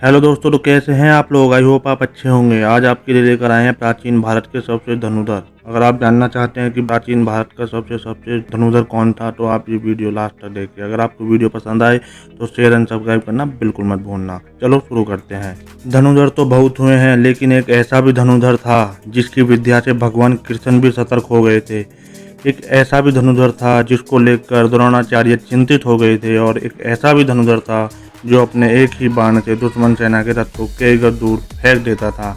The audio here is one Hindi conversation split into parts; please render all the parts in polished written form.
हेलो दोस्तों, तो कैसे हैं आप लोग। आई होप आप अच्छे होंगे। आज आपके लिए लेकर आए हैं प्राचीन भारत के सबसे धनुधर। अगर आप जानना चाहते हैं कि प्राचीन भारत का सबसे धनुधर कौन था, तो आप ये वीडियो लास्ट तक देखिए। अगर आपको वीडियो पसंद आए तो शेयर एंड सब्सक्राइब करना बिल्कुल मत भूलना। चलो शुरू करते हैं। धनुधर तो बहुत हुए हैं, लेकिन एक ऐसा भी धनुधर था जिसकी विद्या से भगवान कृष्ण भी सतर्क हो गए थे। एक ऐसा भी धनुधर था जिसको लेकर द्रोणाचार्य चिंतित हो गए थे, और एक ऐसा भी धनुधर था जो अपने एक ही बाण से दुश्मन सेना के रथ को कई गज दूर फेंक देता था।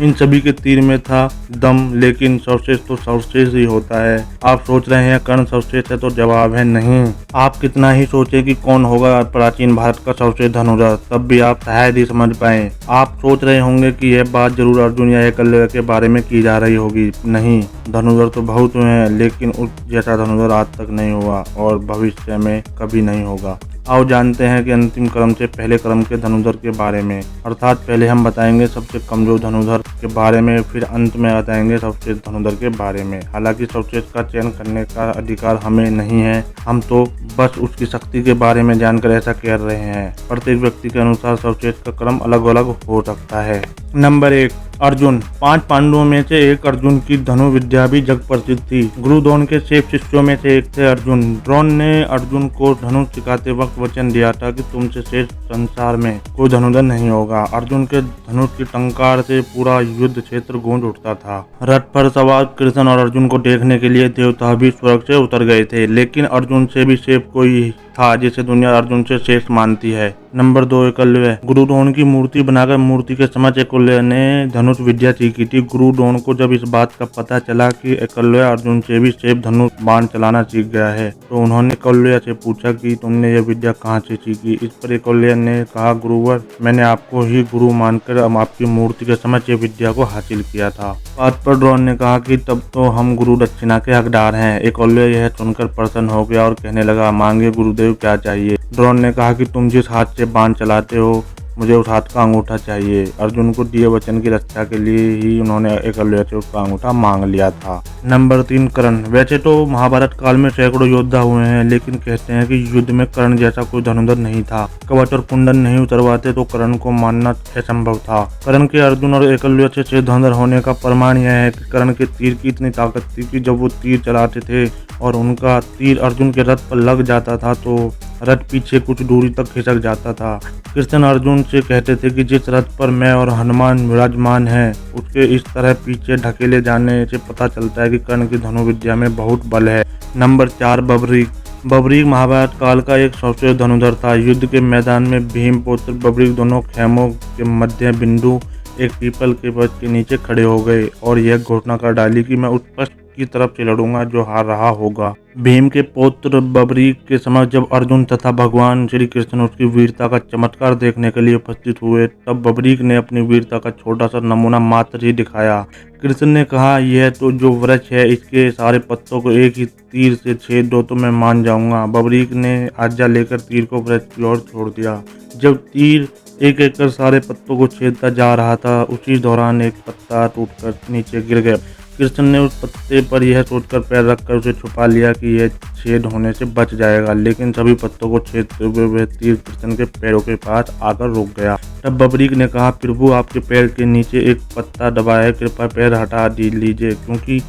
इन सभी के तीर में था दम, लेकिन सर्वश्रेष्ठ तो सर्वश्रेष्ठ ही होता है। आप सोच रहे हैं कर्ण सर्वश्रेष्ठ है, तो जवाब है नहीं। आप कितना ही सोचें कि कौन होगा प्राचीन भारत का सर्वश्रेष्ठ धनुधर, तब भी आप शायद ही समझ पाए। आप सोच रहे होंगे कि यह बात जरूर अर्जुन या एकलव्य के बारे में की जा रही होगी। नहीं, धनुधर तो बहुत हुए हैं, लेकिन उस जैसा धनुधर आज तक नहीं हुआ और भविष्य में कभी नहीं होगा। आओ जानते हैं कि अंतिम क्रम से पहले क्रम के धनुधर के बारे में। अर्थात पहले हम बताएंगे सबसे कमजोर धनुधर के बारे में, फिर अंत में बताएंगे सर्वश्रेष्ठ धनुधर के बारे में। हालांकि सर्वश्रेष्ठ का चयन करने का अधिकार हमें नहीं है, हम तो बस उसकी शक्ति के बारे में जानकर ऐसा कह रहे हैं। प्रत्येक व्यक्ति के अनुसार सर्वश्रेष्ठ का क्रम अलग अलग हो सकता है। नंबर 1, अर्जुन। 5 पांडवों में से एक अर्जुन की धनु विद्या भी जग प्रसिद्ध थी। गुरु द्रोण के 6 शिष्यों में से एक थे अर्जुन। द्रोण ने अर्जुन को धनुष सिखाते वक्त वचन दिया था कि तुमसे श्रेष्ठ संसार में कोई धनुधर नहीं होगा। अर्जुन के धनुष की टंकार से पूरा युद्ध क्षेत्र गूंज उठता था। रथ पर सवार कृष्ण और अर्जुन को देखने के लिए देवता भी स्वर्ग से उतर गए थे, लेकिन अर्जुन से भी श्रेष्ठ कोई था जिसे दुनिया अर्जुन से श्रेष्ठ मानती है। नंबर 2, एकलव्य। गुरु द्रोण की मूर्ति बनाकर मूर्ति के समक्ष एकलव्य ने धनुष विद्या सीखी थी। गुरु द्रोण को जब इस बात का पता चला कि एकलव्य अर्जुन से भी श्रेष्ठ धनुष बाण चलाना सीख गया है, तो उन्होंने एकलव्य से पूछा कि तुमने यह विद्या कहाँ से सीखी। इस पर एकलव्य ने कहा, गुरुवर, मैंने आपको ही गुरु मानकर आपकी मूर्ति के समक्ष ये विद्या को हासिल किया था। बात पर द्रोण ने कहा कि तब तो हम गुरु दक्षिणा के हकदार हैं। एकलव्य यह सुनकर प्रसन्न हो गया और कहने लगा, मांगे गुरुदेव क्या चाहिए। द्रोण ने कहा कि तुम जिस हाथ से बाण चलाते हो, मुझे उस हाथ का अंगूठा चाहिए। अर्जुन को दिए वचन की रक्षा के लिए ही उन्होंने एकलव्य से उसका अंगूठा मांग लिया था। नंबर 3, कर्ण। वैसे तो महाभारत काल में सैकड़ों योद्धा हुए हैं, लेकिन कहते हैं कि युद्ध में कर्ण जैसा कोई धनुधर नहीं था। कवच और कुंडल नहीं उतरवाते तो कर्ण को मानना असंभव था। कर्ण के अर्जुन और एकलव्य से श्रेष्ठ धनुधर होने का प्रमाण यह है कि कर्ण के तीर की इतनी ताकत थी कि जब वो तीर चलाते थे और उनका तीर अर्जुन के रथ पर लग जाता था तो रथ पीछे कुछ दूरी तक खिसक जाता था। कृष्ण अर्जुन से कहते थे कि जिस रथ पर मैं और हनुमान विराजमान हैं, उसके इस तरह पीछे ढकेले जाने से पता चलता है कि कर्ण की धनुर्विद्या में बहुत बल है। नंबर 4, बबरीक। बबरीक महाभारत काल का एक सर्वश्रेष्ठ धनुधर था। युद्ध के मैदान में भीम पुत्र बबरीक दोनों खेमों के मध्य बिंदु एक पीपल के वृक्ष के नीचे खड़े हो गए और यह घोषणा कर डाली कि मैं उस पक्ष की तरफ से लड़ूंगा जो हार रहा होगा। भीम के पुत्र बबरीक के समक्ष जब अर्जुन तथा भगवान श्री कृष्ण उसकी वीरता का चमत्कार देखने के लिए उपस्थित हुए, तब बबरीक ने अपनी वीरता का छोटा सा नमूना मात्र ही दिखाया। कृष्ण ने कहा, यह तो जो वृक्ष है, इसके सारे पत्तों को एक ही तीर से छेद दो तो मैं मान जाऊंगा। बबरीक ने आज्ञा लेकर तीर को वृक्ष की ओर छोड़ दिया। जब तीर एक एक कर सारे पत्तों को छेदता जा रहा था, उसी दौरान एक पत्ता टूटकर नीचे गिर गया। कृष्ण ने उस पत्ते पर यह सोचकर पैर रखकर उसे छुपा लिया कि यह छेद होने से बच जाएगा, लेकिन सभी पत्तों को छेदते हुए वह तीर कृष्ण के पैरों के पास आकर रुक गया। तब बबरीक ने कहा, प्रभु, आपके पैर के नीचे एक पत्ता दबा है, कृपया पैर हटा लीजिए, क्योंकि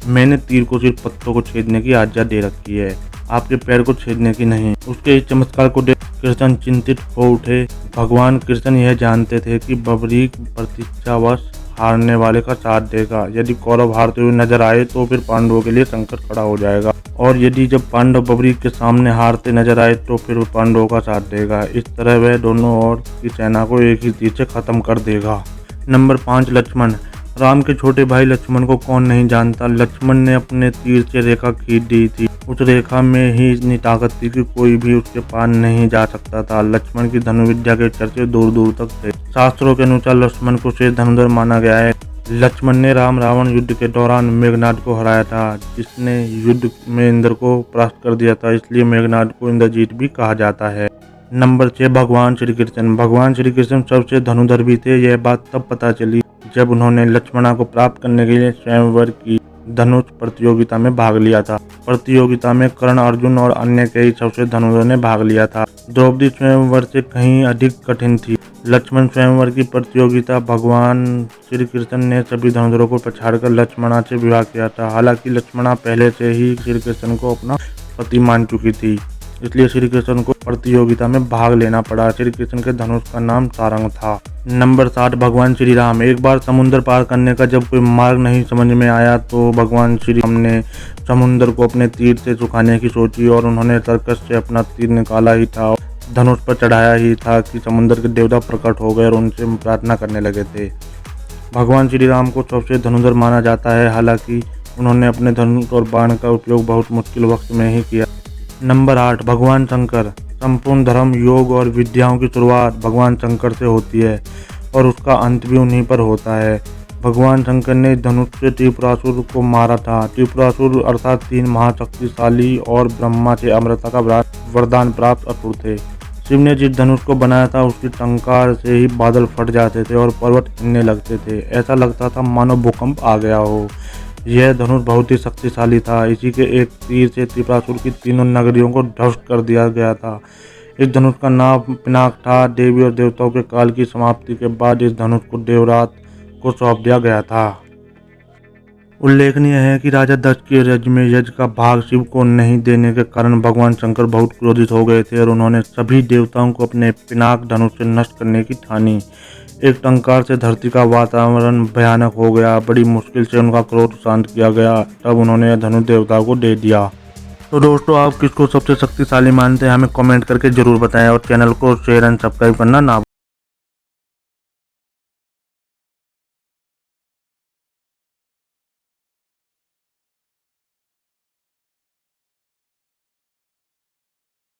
मैंने तीर को सिर्फ पत्तों को छेदने की आज्ञा दे रखी है, आपके पैर को छेदने की नहीं। उसके इस चमत्कार को देख कृष्ण चिंतित हो उठे। भगवान कृष्ण यह जानते थे कि बबरीक प्रतिज्ञावश हारने वाले का साथ देगा। यदि कौरव हारते हुए नजर आए तो फिर पांडवों के लिए संकट खड़ा हो जाएगा, और यदि जब पांडव बबरीक के सामने हारते नजर आए तो फिर वो पांडवों का साथ देगा। इस तरह वह दोनों ओर की सेना को एक ही तीर से खत्म कर देगा। नंबर 5, लक्ष्मण। राम के छोटे भाई लक्ष्मण को कौन नहीं जानता। लक्ष्मण ने अपने तीर से रेखा खींच दी थी। उस रेखा में ही इतनी ताकत थी कि कोई भी उसके पार नहीं जा सकता था। लक्ष्मण की धनुर्विद्या के चर्चे दूर दूर तक थे। शास्त्रों के अनुसार लक्ष्मण को श्रेष्ठ धनुधर माना गया है। लक्ष्मण ने राम रावण युद्ध के दौरान मेघनाद को हराया था, जिसने युद्ध में इंद्र को परास्त कर दिया था, इसलिए मेघनाद को इंद्रजीत भी कहा जाता है। नंबर 6, भगवान श्री कृष्ण। भगवान श्री कृष्ण सबसे धनुधर भी थे। यह बात तब पता चली जब उन्होंने लक्ष्मणा को प्राप्त करने के लिए स्वयंवर की धनुष प्रतियोगिता में भाग लिया था। प्रतियोगिता में कर्ण, अर्जुन और अन्य कई सबसे धनुधर ने भाग लिया था। द्रौपदी स्वयंवर से कहीं अधिक कठिन थी। लक्ष्मण स्वयंवर की प्रतियोगिता। भगवान श्री कृष्ण ने सभी धनुधरों को पछाड़कर लक्ष्मणा से विवाह किया था। हालांकि लक्ष्मणा पहले से ही श्री कृष्ण को अपना पति मान चुकी थी, इसलिए श्री कृष्ण को प्रतियोगिता में भाग लेना पड़ा। श्री कृष्ण के धनुष का नाम सारंग था। नंबर 7, भगवान श्री राम। एक बार समुद्र पार करने का जब कोई मार्ग नहीं समझ में आया तो भगवान श्री राम ने समुद्र को अपने तीर से सुखाने की सोची और उन्होंने तरकश से अपना तीर निकाला ही था, धनुष पर चढ़ाया ही था कि समुद्र के देवता प्रकट हो गए और उनसे प्रार्थना करने लगे थे। भगवान श्री राम को सबसे धनुधर माना जाता है, हालांकि उन्होंने अपने धनुष और बाण का उपयोग बहुत मुश्किल वक्त में ही किया। नंबर 8, भगवान शंकर। संपूर्ण धर्म, योग और विद्याओं की शुरुआत भगवान शंकर से होती है और उसका अंत भी उन्हीं पर होता है। भगवान शंकर ने धनुष से त्रिपुरासुर को मारा था। त्रिपुरासुर अर्थात 3 महाशक्तिशाली और ब्रह्मा से अमृता का वरदान प्राप्त असुर थे। शिव ने जिस धनुष को बनाया था उसकी टंकार से ही बादल फट जाते थे और पर्वत हिलने लगते थे। ऐसा लगता था मानो भूकंप आ गया हो। यह धनुष बहुत ही शक्तिशाली था। इसी के एक तीर से त्रिपुरासुर की तीनों नगरियों को ध्वस्त कर दिया गया था। इस धनुष का नाम पिनाक था। देवी और देवताओं के काल की समाप्ति के बाद इस धनुष को देवरात को सौंप दिया गया था। उल्लेखनीय है कि राजा दक्ष के यज्ञ में यज्ञ का भाग शिव को नहीं देने के कारण भगवान शंकर बहुत क्रोधित हो गए थे और उन्होंने सभी देवताओं को अपने पिनाक धनुष से नष्ट करने की ठानी। एक टंकार से धरती का वातावरण भयानक हो गया। बड़ी मुश्किल से उनका क्रोध शांत किया गया, तब उन्होंने यह धनुष देवताओं को दे दिया। तो दोस्तों, आप किसको सबसे शक्तिशाली मानते हैं हमें कमेंट करके जरूर बताएं और चैनल को शेयर एंड सब्सक्राइब करना ना भूलें।